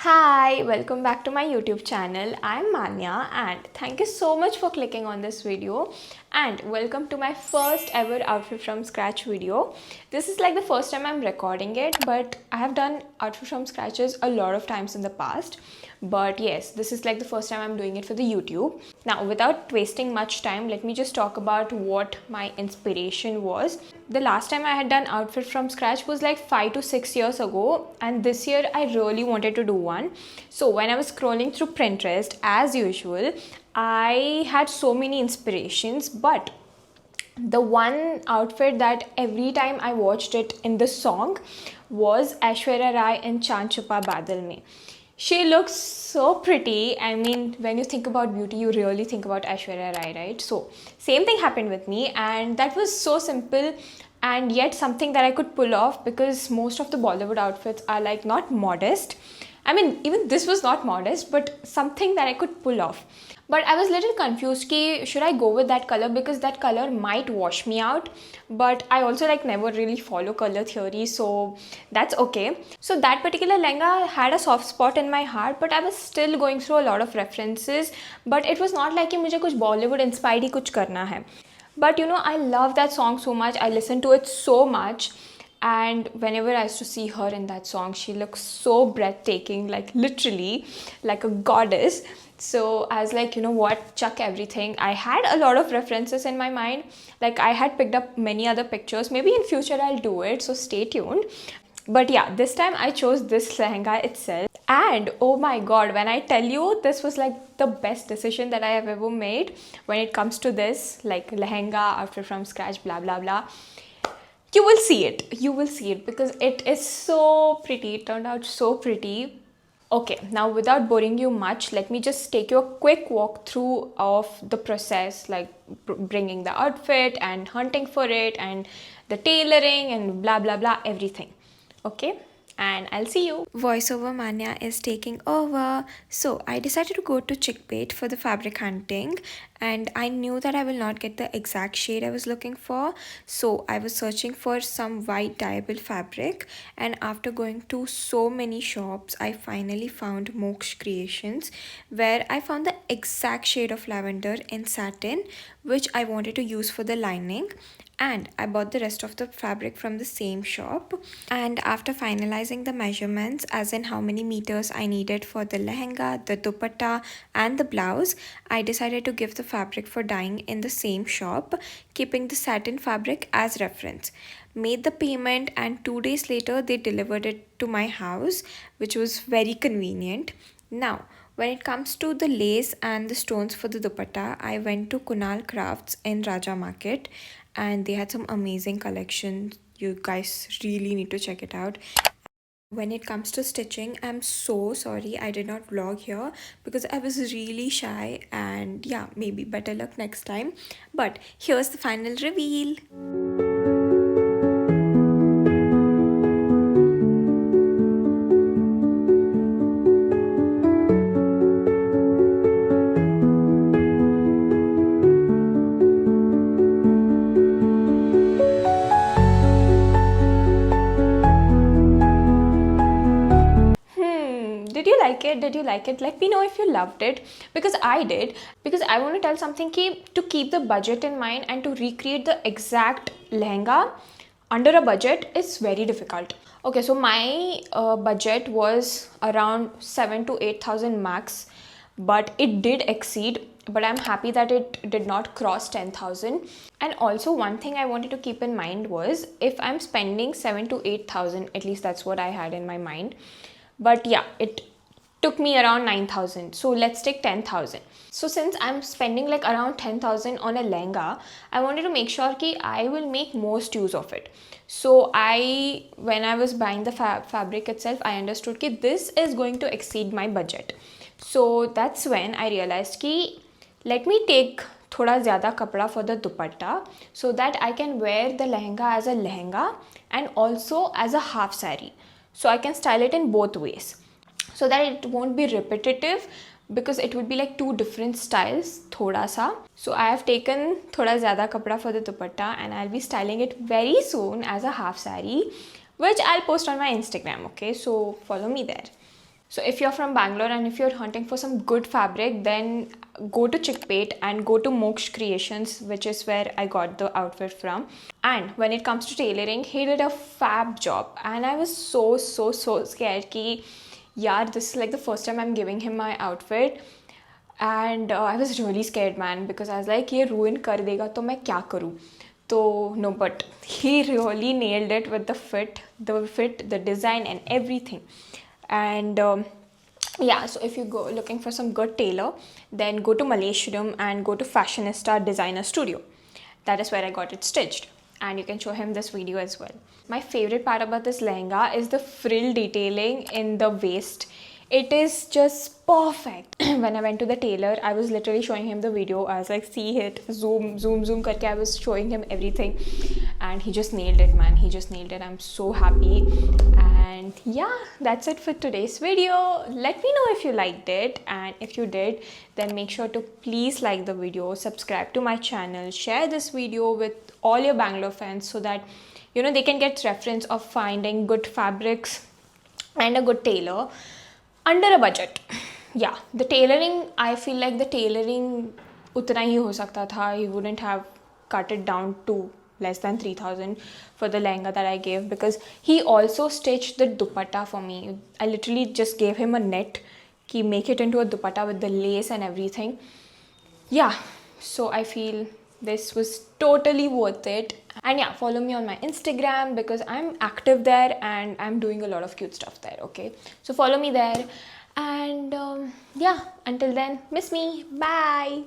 Hi, welcome back to my YouTube channel. I'm Manya and thank you so much for clicking on this video and welcome to my first ever outfit from scratch video. This is like the first time I'm recording it, but I have done outfit from scratches a lot of times in the past. But yes, this is like the first time I'm doing it for the YouTube. Now, without wasting much time, let me just talk about what my inspiration was. The last time I had done outfit from scratch was like 5 to 6 years ago, and this year I really wanted to do one. So when I was scrolling through Pinterest as usual, I had so many inspirations, but the one outfit that every time I watched it in the song was Aishwarya Rai in chupa badal mein. She looks so pretty. I mean, when you think about beauty, you really think about Aishwarya Rai, right? So same thing happened with me, and that was so simple and yet something that I could pull off, because most of the Bollywood outfits are like not modest. I mean, even this was not modest, but something that I could pull off. But I was a little confused ki should I go with that color, because that color might wash me out. But I also like never really follow color theory, so that's okay. So that particular lehenga had a soft spot in my heart, but I was still going through a lot of references. But it was not like कि मुझे कुछ Bollywood inspired ही कुछ करना है. But you know, I love that song so much. I listen to it so much. And whenever I used to see her in that song, she looks so breathtaking, like literally like a goddess. So I was like, you know what, chuck everything. I had a lot of references in my mind. Like I had picked up many other pictures. Maybe in future I'll do it, so stay tuned. But yeah, this time I chose this lehenga itself. And oh my god, when I tell you, this was like the best decision that I have ever made when it comes to this, like lehenga, outfit from scratch, blah blah blah. You will see it because it is so pretty. It turned out so pretty. Okay, now without boring you much, let me just take you a quick walkthrough of the process, like bringing the outfit and hunting for it and the tailoring and blah blah blah, everything. Okay, and I'll see you. Voiceover Manya is taking over. So I decided to go to Chickbait for the fabric hunting, and I knew that I will not get the exact shade I was looking for. So I was searching for some white dyeable fabric, and after going to so many shops, I finally found Moksha Creations, where I found the exact shade of lavender in satin, which I wanted to use for the lining. And I bought the rest of the fabric from the same shop. And after finalizing the measurements, as in how many meters I needed for the lehenga, the dupatta and the blouse, I decided to give the fabric for dyeing in the same shop, keeping the satin fabric as reference. Made the payment, and 2 days later they delivered it to my house, which was very convenient. Now, when it comes to the lace and the stones for the dupatta, I went to Kunal Crafts in Raja Market, and they had some amazing collections. You guys really need to check it out. When it comes to stitching, I'm so sorry I did not vlog here because I was really shy, and yeah, maybe better luck next time. But here's the final reveal. Did you like it? Did you like it? Let me know if you loved it, because I did. Because I want to tell something to keep the budget in mind and to recreate the exact lehenga under a budget is very difficult. Okay, so my budget was around 7 to 8,000 max, but it did exceed. But I'm happy that it did not cross 10,000. And also one thing I wanted to keep in mind was, if I'm spending 7 to 8,000, at least that's what I had in my mind. But yeah, it took me around 9,000. So let's take 10,000. So since I'm spending like around 10,000 on a lehenga, I wanted to make sure that I will make most use of it. So when I was buying the fabric itself, I understood that this is going to exceed my budget. So that's when I realized that let me take thoda zyada kapda for the dupatta, so that I can wear the lehenga as a lehenga and also as a half sari. So I can style it in both ways, so that it won't be repetitive, because it would be like two different styles, thoda sa. So I have taken thoda zyada kapda for the dupatta, and I'll be styling it very soon as a half sari, which I'll post on my Instagram, okay? So follow me there. So if you're from Bangalore and if you're hunting for some good fabric, then go to Chickpet and go to Moksh Creations, which is where I got the outfit from. And when it comes to tailoring, he did a fab job, and I was so scared ki yaar, this is like the first time I'm giving him my outfit. And I was really scared, man, because I was like, ये ruin कर देगा तो मैं क्या करूँ? So no, but he really nailed it with the fit, the design, and everything. And yeah, so if you go looking for some good tailor, then go to Malaysian and go to Fashionista Designer Studio. That is where I got it stitched, and you can show him this video as well. My favorite part about this lehenga is the frill detailing in the waist. It is just perfect. When I went to the tailor, I was literally showing him the video. I was like, see it, zoom karke I was showing him everything, and he just nailed it, man. He just nailed it. I'm so happy. And yeah, that's it for today's video. Let me know if you liked it, and if you did, then make sure to please like the video, subscribe to my channel, share this video with all your Bangalore fans, so that you know they can get reference of finding good fabrics and a good tailor under a budget. Yeah, the tailoring, I feel like the tailoring utna hi ho sakta tha. He wouldn't have cut it down to less than 3,000 for the lehenga that I gave, because he also stitched the dupatta for me. I literally just gave him a net ki make it into a dupatta with the lace and everything. Yeah, so I feel this was totally worth it. And yeah, follow me on my Instagram, because I'm active there and I'm doing a lot of cute stuff there, okay? So follow me there. And yeah, until then, miss me. Bye.